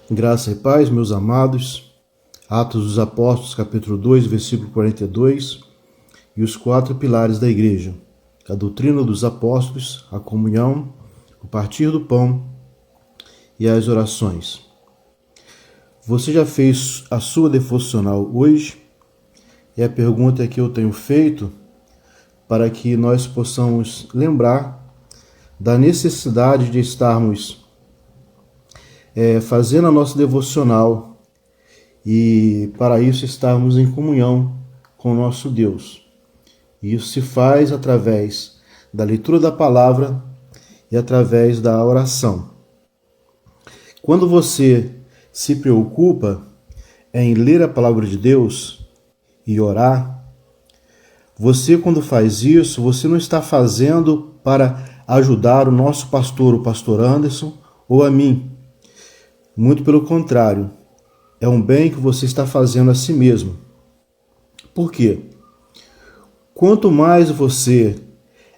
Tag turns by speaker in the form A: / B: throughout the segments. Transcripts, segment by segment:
A: Graça e paz, meus amados. Atos dos Apóstolos, capítulo 2, versículo 42, e os 4 pilares da igreja: a doutrina dos apóstolos, a comunhão, o partir do pão e as orações. Você já fez a sua devocional hoje? É a pergunta que eu tenho feito para que nós possamos lembrar da necessidade de estarmos fazendo a nossa devocional e para isso estarmos em comunhão com o nosso Deus. E isso se faz através da leitura da palavra e através da oração. Quando você se preocupa em ler a palavra de Deus e orar, você, quando faz isso, você não está fazendo para ajudar o nosso pastor, o pastor Anderson, ou a mim. Muito pelo contrário, é um bem que você está fazendo a si mesmo. Por quê? Quanto mais você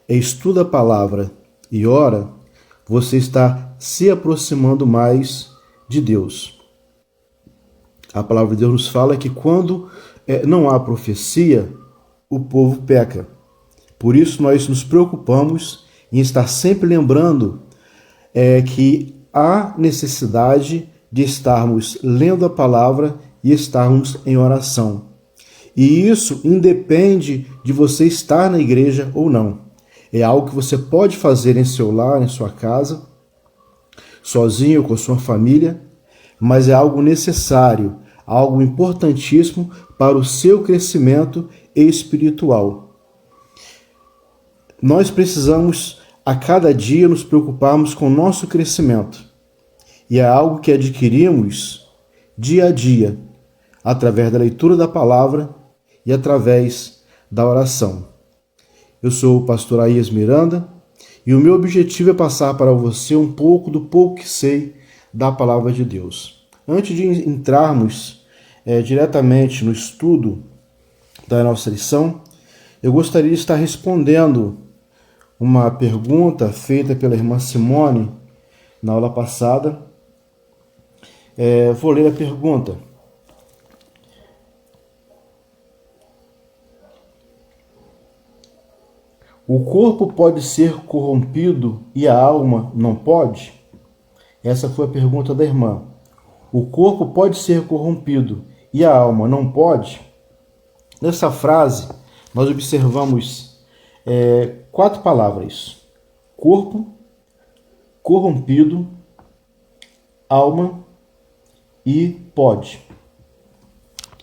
A: estuda a palavra e ora, você está se aproximando mais de Deus. A palavra de Deus nos fala que quando não há profecia, o povo peca. Por isso nós nos preocupamos em estar sempre lembrando que há necessidade de estarmos lendo a palavra e estarmos em oração. E isso independe de você estar na igreja ou não. É algo que você pode fazer em seu lar, em sua casa, sozinho, com sua família, mas é algo necessário, algo importantíssimo para o seu crescimento espiritual. Nós precisamos a cada dia nos preocuparmos com o nosso crescimento. E é algo que adquirimos dia a dia, através da leitura da palavra e através da oração. Eu sou o pastor Aías Miranda e o meu objetivo é passar para você um pouco do pouco que sei da palavra de Deus. Antes de entrarmos diretamente no estudo da nossa lição, eu gostaria de estar respondendo uma pergunta feita pela irmã Simone na aula passada. Vou ler a pergunta. O corpo pode ser corrompido e a alma não pode? Essa foi a pergunta da irmã. O corpo pode ser corrompido e a alma não pode? Nessa frase, nós observamos 4 palavras: corpo, corrompido, alma e pode.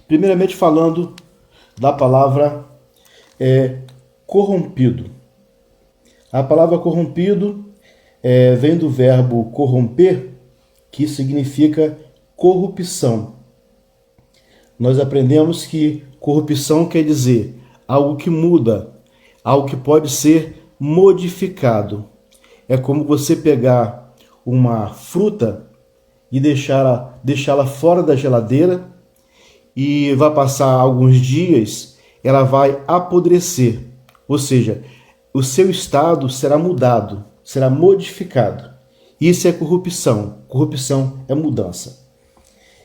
A: Primeiramente falando da palavra corrompido. A palavra corrompido vem do verbo corromper, que significa corrupção. Nós aprendemos que corrupção quer dizer algo que muda, algo que pode ser modificado. É como você pegar uma fruta e deixá-la fora da geladeira e vai passar alguns dias, ela vai apodrecer. Ou seja, o seu estado será mudado, será modificado. Isso é corrupção. Corrupção é mudança.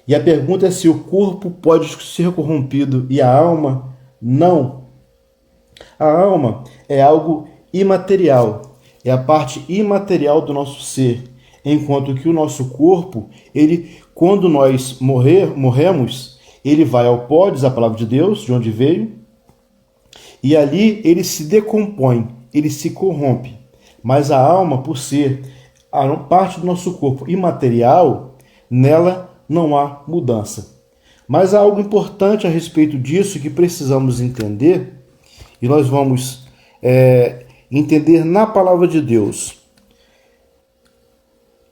A: E a pergunta é se o corpo pode ser corrompido e a alma não. A alma é algo imaterial, é a parte imaterial do nosso ser, enquanto que o nosso corpo, quando nós morremos, ele vai ao pó, diz a palavra de Deus, de onde veio, e ali ele se decompõe, ele se corrompe. Mas a alma, por ser a parte do nosso corpo imaterial, nela não há mudança. Mas há algo importante a respeito disso que precisamos entender, e nós vamos entender na palavra de Deus.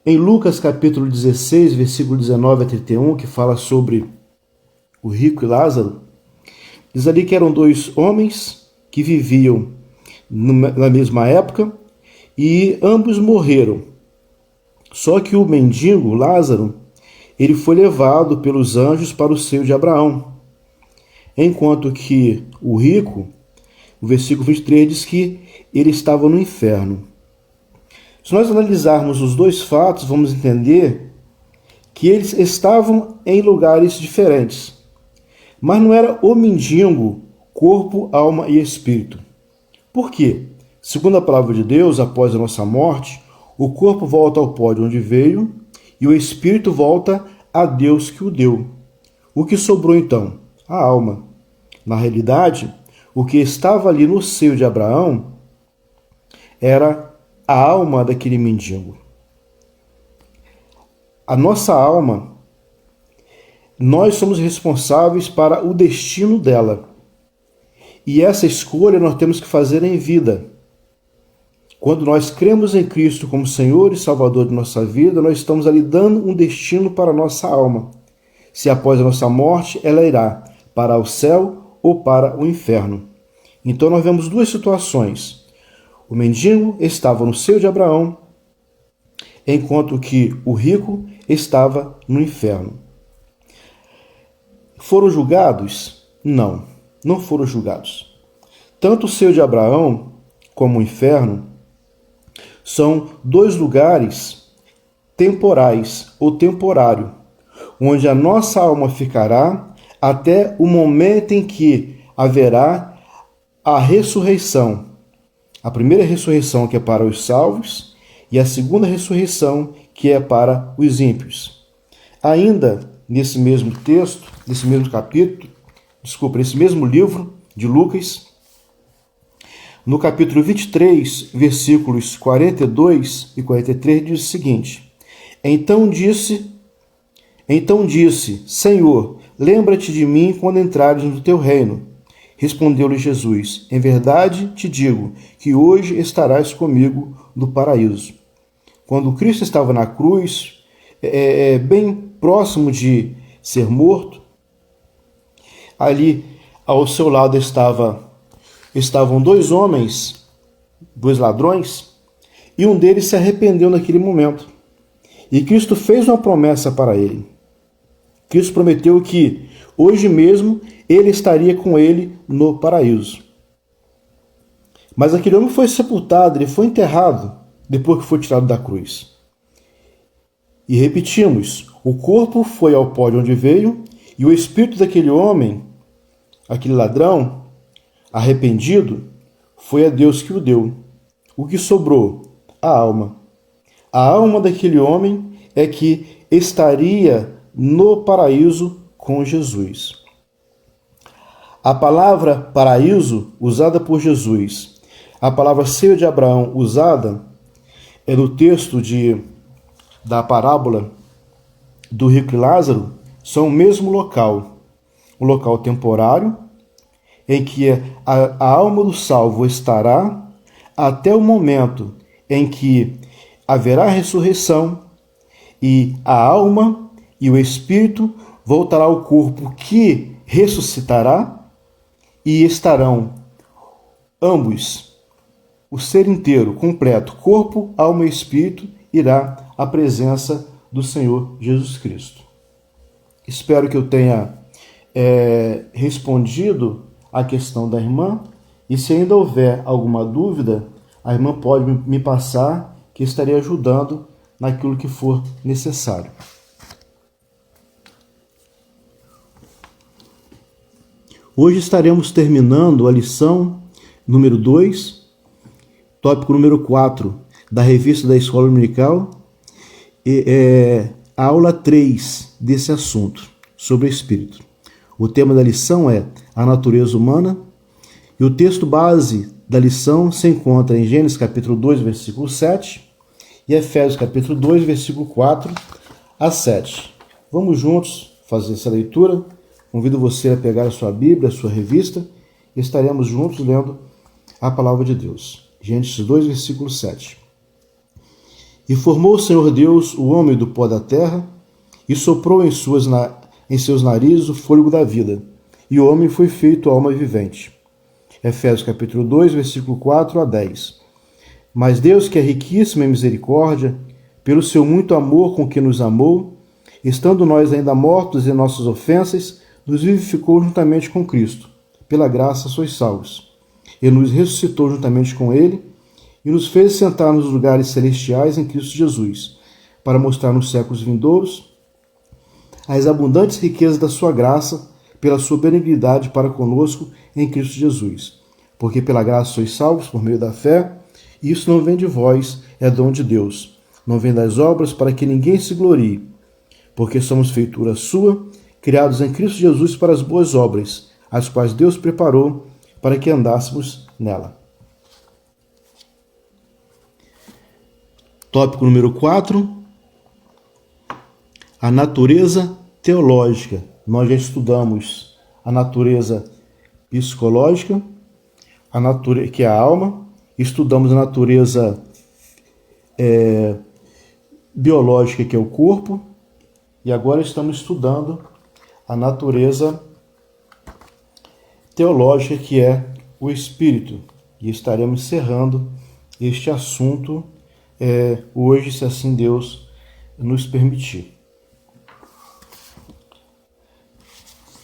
A: Em Lucas capítulo 16, versículo 19 a 31, que fala sobre o rico e Lázaro, diz ali que eram 2 homens que viviam na mesma época e ambos morreram. Só que o mendigo, Lázaro, ele foi levado pelos anjos para o seio de Abraão, enquanto que o rico, o versículo 23 diz que ele estava no inferno. Se nós analisarmos os 2 fatos, vamos entender que eles estavam em lugares diferentes. Mas não era o mendigo, corpo, alma e espírito. Por quê? Segundo a palavra de Deus, após a nossa morte, o corpo volta ao pó de onde veio e o espírito volta a Deus que o deu. O que sobrou então? A alma. Na realidade, o que estava ali no seio de Abraão era a alma daquele mendigo. A nossa alma, nós somos responsáveis para o destino dela. E essa escolha nós temos que fazer em vida. Quando nós cremos em Cristo como Senhor e Salvador de nossa vida, nós estamos ali dando um destino para a nossa alma. Se após a nossa morte, ela irá para o céu ou para o inferno. Então nós vemos duas situações. O mendigo estava no seio de Abraão, enquanto que o rico estava no inferno. Foram julgados? Não, não foram julgados. Tanto o seio de Abraão como o inferno são dois lugares temporais ou temporário, onde a nossa alma ficará até o momento em que haverá a ressurreição. A primeira ressurreição que é para os salvos e a segunda ressurreição que é para os ímpios. Ainda nesse mesmo texto, nesse mesmo capítulo, nesse mesmo livro de Lucas, no capítulo 23, versículos 42 e 43, diz o seguinte: Então disse, Senhor, lembra-te de mim quando entrares no teu reino. Respondeu-lhe Jesus: Em verdade te digo que hoje estarás comigo no paraíso. Quando Cristo estava na cruz, bem próximo de ser morto, ali ao seu lado estavam dois homens, dois ladrões, e um deles se arrependeu naquele momento. E Cristo fez uma promessa para ele. Cristo prometeu que hoje mesmo ele estaria com ele no paraíso. Mas aquele homem foi sepultado, ele foi enterrado depois que foi tirado da cruz. E repetimos, o corpo foi ao pó de onde veio e o espírito daquele homem, aquele ladrão, arrependido, foi a Deus que o deu. O que sobrou? A alma. A alma daquele homem é que estaria no paraíso com Jesus. A palavra paraíso, usada por Jesus, a palavra seio de Abraão, usada é no texto da parábola do rico e Lázaro, são o mesmo local. Um local temporário, em que a alma do salvo estará até o momento em que haverá ressurreição e a alma e o espírito voltará ao corpo que ressuscitará e estarão ambos, o ser inteiro, completo, corpo, alma e espírito, irá à presença do Senhor Jesus Cristo. Espero que eu tenha respondido a questão da irmã, e se ainda houver alguma dúvida, a irmã pode me passar, que estarei ajudando naquilo que for necessário. Hoje estaremos terminando a lição número 2, tópico número 4 da revista da Escola Dominical, a aula 3 desse assunto, sobre o Espírito. O tema da lição é a natureza humana, e o texto base da lição se encontra em Gênesis capítulo 2, versículo 7, e Efésios capítulo 2, versículo 4 a 7. Vamos juntos fazer essa leitura. Convido você a pegar a sua Bíblia, a sua revista, e estaremos juntos lendo a palavra de Deus. Gênesis 2, versículo 7. E formou o Senhor Deus o homem do pó da terra, e soprou em seus narizes o fôlego da vida, e o homem foi feito alma vivente. Efésios capítulo 2, versículo 4 a 10. Mas Deus, que é riquíssimo em misericórdia, pelo seu muito amor com que nos amou, estando nós ainda mortos em nossas ofensas, nos vivificou juntamente com Cristo. Pela graça sois salvos. E nos ressuscitou juntamente com ele, e nos fez sentar nos lugares celestiais em Cristo Jesus, para mostrar nos séculos vindouros as abundantes riquezas da sua graça, pela sua benignidade para conosco em Cristo Jesus. Porque pela graça sois salvos por meio da fé, e isso não vem de vós, é dom de Deus. Não vem das obras para que ninguém se glorie, porque somos feitura sua, criados em Cristo Jesus para as boas obras, as quais Deus preparou para que andássemos nela. Tópico número 4. A natureza teológica. Nós já estudamos a natureza psicológica, que é a alma. Estudamos a natureza biológica, que é o corpo. E agora estamos estudando a natureza teológica, que é o espírito. E estaremos encerrando este assunto hoje, se assim Deus nos permitir.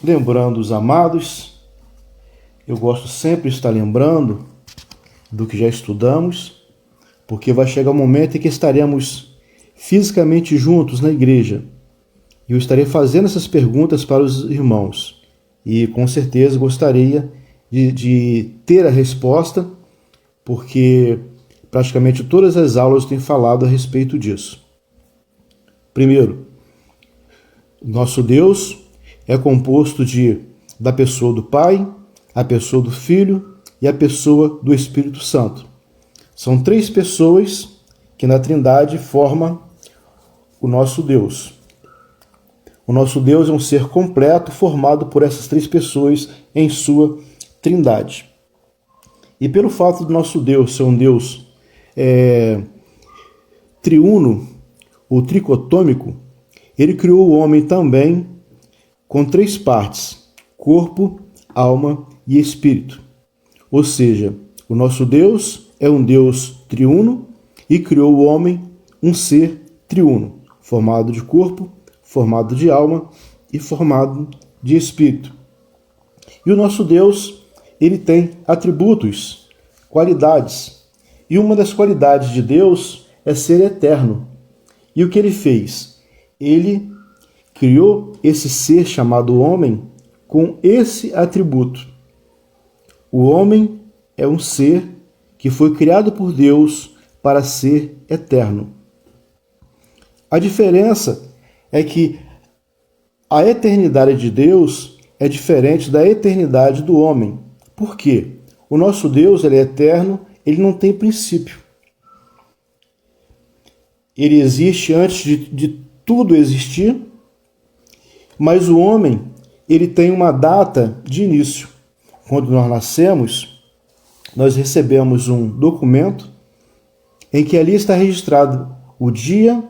A: Lembrando os amados, eu gosto sempre de estar lembrando do que já estudamos, porque vai chegar um momento em que estaremos fisicamente juntos na igreja. E eu estarei fazendo essas perguntas para os irmãos. E com certeza gostaria de ter a resposta, porque praticamente todas as aulas têm falado a respeito disso. Primeiro, nosso Deus é composto da pessoa do Pai, a pessoa do Filho e a pessoa do Espírito Santo. São 3 pessoas que na Trindade formam o nosso Deus. O nosso Deus é um ser completo formado por essas 3 pessoas em sua Trindade. E pelo fato do nosso Deus ser um Deus triuno ou tricotômico, ele criou o homem também com 3 partes: corpo, alma e espírito. Ou seja, o nosso Deus é um Deus triuno e criou o homem um ser triuno, formado de corpo, formado de alma e formado de espírito. E o nosso Deus, ele tem atributos, qualidades. E uma das qualidades de Deus é ser eterno. E o que ele fez? Ele criou esse ser chamado homem com esse atributo. O homem é um ser que foi criado por Deus para ser eterno. A diferença é que a eternidade de Deus é diferente da eternidade do homem. Por quê? O nosso Deus, ele é eterno, ele não tem princípio. Ele existe antes de tudo existir, mas o homem, ele tem uma data de início. Quando nós nascemos, nós recebemos um documento em que ali está registrado o dia,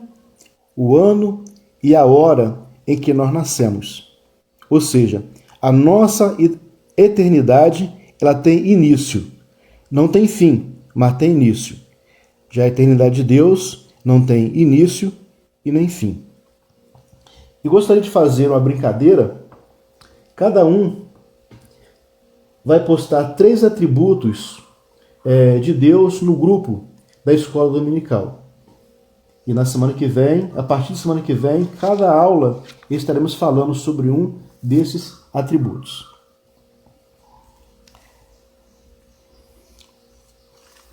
A: o ano e a hora em que nós nascemos. Ou seja, a nossa eternidade, ela tem início. Não tem fim, mas tem início. Já a eternidade de Deus não tem início e nem fim. E gostaria de fazer uma brincadeira. Cada um vai postar 3 atributos de Deus no grupo da escola dominical. E na semana que vem, a partir da semana que vem, cada aula estaremos falando sobre um desses atributos.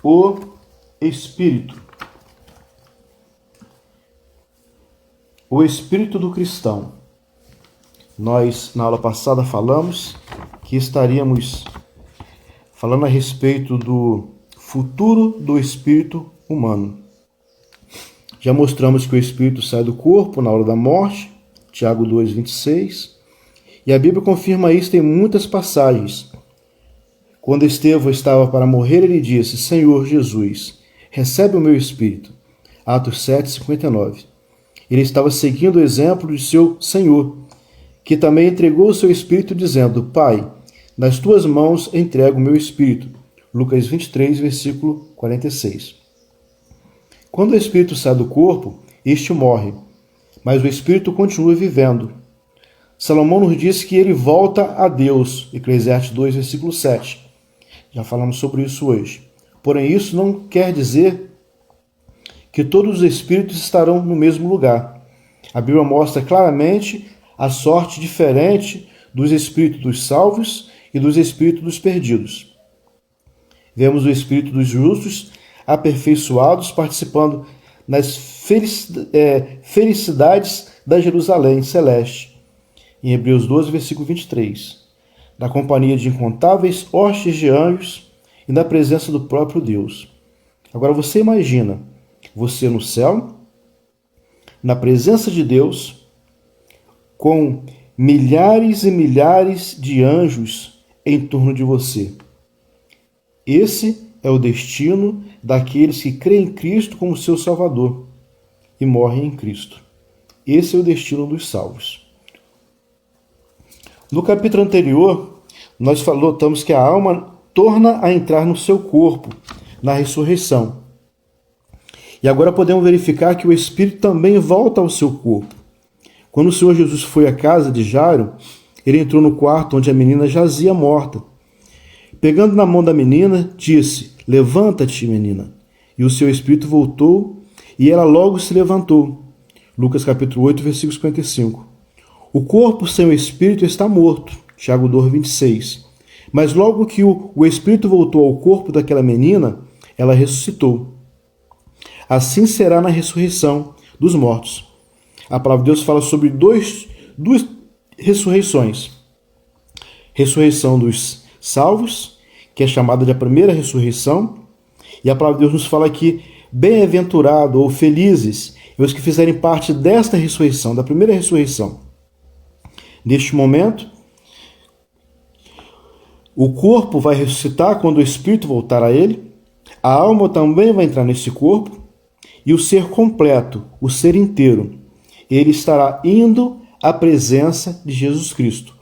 A: O Espírito. O Espírito do cristão. Nós, na aula passada, falamos que estaríamos falando a respeito do futuro do espírito humano. Já mostramos que o espírito sai do corpo na hora da morte, Tiago 2,26, e a Bíblia confirma isso em muitas passagens. Quando Estevão estava para morrer, ele disse: Senhor Jesus, recebe o meu espírito. Atos 7,59. Ele estava seguindo o exemplo de seu Senhor, que também entregou o seu espírito, dizendo: Pai, nas tuas mãos entrego o meu espírito. Lucas 23, versículo 46. Quando o espírito sai do corpo, este morre, mas o espírito continua vivendo. Salomão nos diz que ele volta a Deus, Eclesiastes 2, versículo 7. Já falamos sobre isso hoje. Porém, isso não quer dizer que todos os espíritos estarão no mesmo lugar. A Bíblia mostra claramente a sorte diferente dos espíritos dos salvos e dos espíritos dos perdidos. Vemos o espírito dos justos aperfeiçoados participando nas felicidades da Jerusalém celeste, em Hebreus 12, versículo 23, na companhia de incontáveis hostes de anjos e na presença do próprio Deus. Agora você imagina você no céu, na presença de Deus, com milhares e milhares de anjos em torno de você. Esse é o destino daqueles que creem em Cristo como seu Salvador e morrem em Cristo. Esse é o destino dos salvos. No capítulo anterior, nós notamos que a alma torna a entrar no seu corpo, na ressurreição. E agora podemos verificar que o Espírito também volta ao seu corpo. Quando o Senhor Jesus foi à casa de Jairo, ele entrou no quarto onde a menina jazia morta. Pegando na mão da menina, disse: "Levanta-te, menina." E o seu espírito voltou, e ela logo se levantou. Lucas capítulo 8, versículo 55. O corpo sem o espírito está morto. Tiago 2, 26. Mas logo que o espírito voltou ao corpo daquela menina, ela ressuscitou. Assim será na ressurreição dos mortos. A palavra de Deus fala sobre duas ressurreições. Ressurreição dos salvos, que é chamada de a primeira ressurreição. E a palavra de Deus nos fala que bem-aventurado ou felizes os que fizerem parte desta ressurreição, da primeira ressurreição. Neste momento, o corpo vai ressuscitar quando o espírito voltar a ele, a alma também vai entrar nesse corpo, e o ser completo, o ser inteiro, ele estará indo à presença de Jesus Cristo,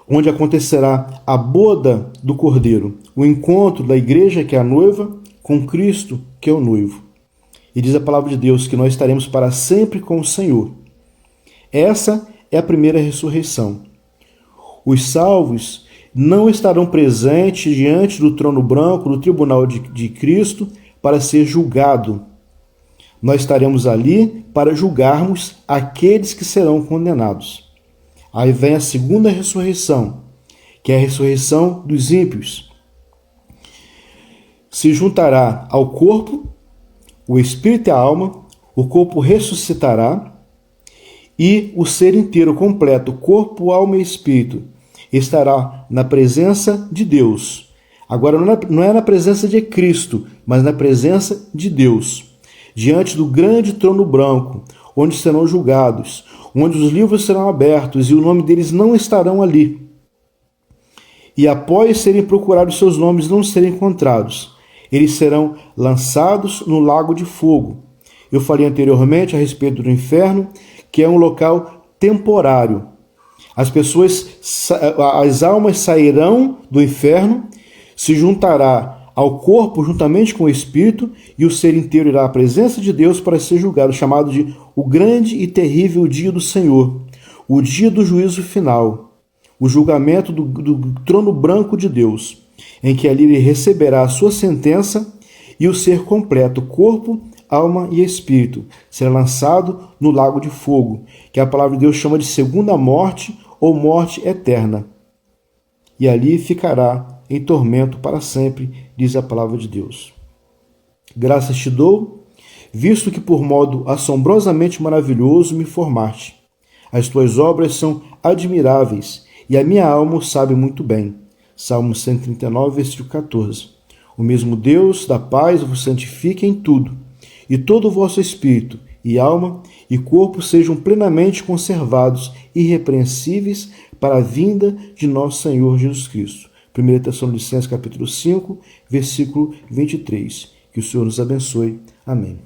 A: onde acontecerá a boda do Cordeiro, o encontro da igreja, que é a noiva, com Cristo, que é o noivo. E diz a palavra de Deus que nós estaremos para sempre com o Senhor. Essa é a primeira ressurreição. Os salvos não estarão presentes diante do trono branco, do tribunal de Cristo, para ser julgado. Nós estaremos ali para julgarmos aqueles que serão condenados. Aí vem a segunda ressurreição, que é a ressurreição dos ímpios. Se juntará ao corpo, o espírito e a alma, o corpo ressuscitará e o ser inteiro completo, corpo, alma e espírito, estará na presença de Deus. Agora não é na presença de Cristo, mas na presença de Deus, diante do grande trono branco, onde serão julgados, onde os livros serão abertos e o nome deles não estarão ali. E após serem procurados seus nomes não serem encontrados, eles serão lançados no lago de fogo. Eu falei anteriormente a respeito do inferno, que é um local temporário. As almas sairão do inferno, se juntará ao corpo juntamente com o espírito, e o ser inteiro irá à presença de Deus para ser julgado, chamado de o grande e terrível dia do Senhor, o dia do juízo final, o julgamento do trono branco de Deus, em que ali ele receberá a sua sentença, e o ser completo, corpo, alma e espírito, será lançado no lago de fogo, que a palavra de Deus chama de segunda morte ou morte eterna. E ali ficará em tormento para sempre, diz a palavra de Deus. Graças te dou, visto que por modo assombrosamente maravilhoso me formaste. As tuas obras são admiráveis, e a minha alma o sabe muito bem. Salmo 139, versículo 14. O mesmo Deus da paz vos santifique em tudo, e todo o vosso espírito, e alma, e corpo sejam plenamente conservados, irrepreensíveis, para a vinda de nosso Senhor Jesus Cristo. 1 Tessalonicenses capítulo 5, versículo 23. Que o Senhor nos abençoe. Amém.